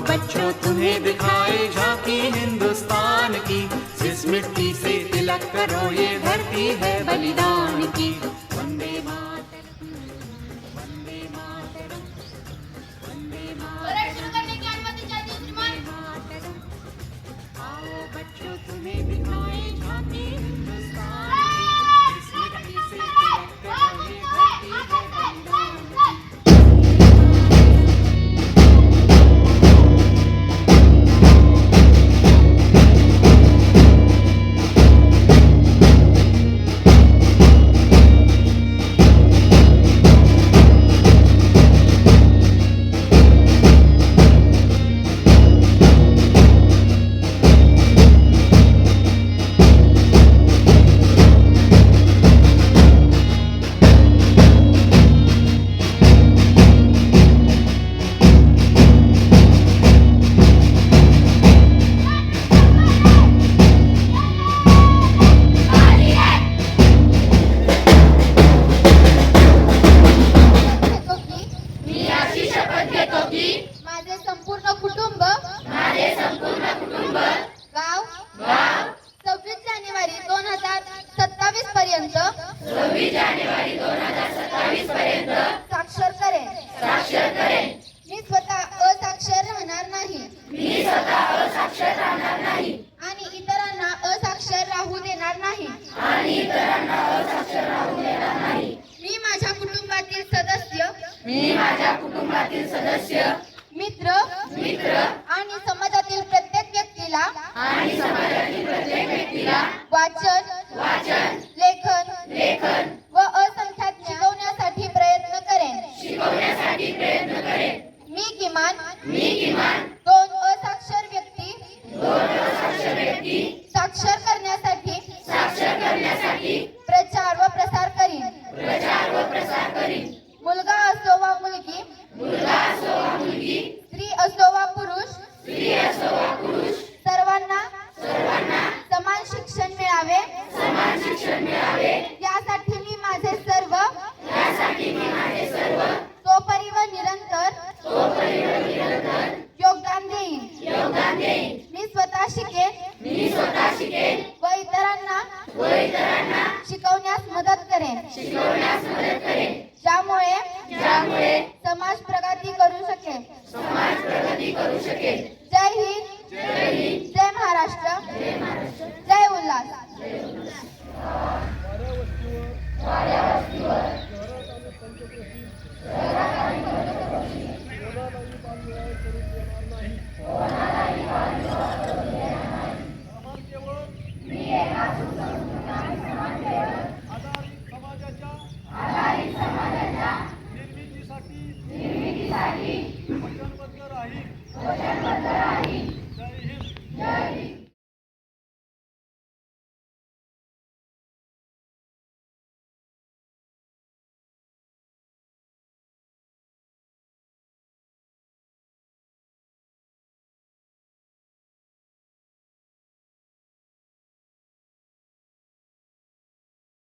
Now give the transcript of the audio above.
बच्चों तुम्हें दिखाए झांकी हिंदुस्तान की, जिस मिट्टी से तिलक करो ये धरती है बलिदान की। वंदे मातरम, वंदे मातरम, वंदे मातरम। आओ बच्चों तुम्हें दिखाए झांकी हिंदुस्तान की, जिस मिट्टी से तिलक करो ये धरती है बलिदान की। माझे संपूर्ण कुटुंब गाव 26 जानेवारी 2027 पर्यंत साक्षर करेन। मी स्वतः असाक्षर राहणार नाही आणि इतरांना असाक्षर राहू देणार नाही। मी माझ्या कुटुंबातील सदस्य मित्र आणि समाजातील प्रत्येक व्यक्तीला वाचन लेखन व असंख्यात शिकवण्यासाठी प्रयत्न करेन। मी किमान 2 असाक्षर व्यक्ती साक्षर करण्यासाठी प्रचार व प्रसार करीन। मुलगा असो वा मुलगी, स्त्री असो वा पुरुष, सर्वांना समान शिक्षण मिळावे यासाठी मी माझे सर्व तोपरी व निरंतर योगदान देईन। मी स्वतः शिकेन व इतरांना शिकवण्यास मदत करेन, ज्यामुळे समाज प्रगती करू शकेल। जय हिंद, जय महाराष्ट्र, जय उल्हास। शहरात आणि पंचक्रोशीत कोणालाही बालविवाह करू देणार नाही।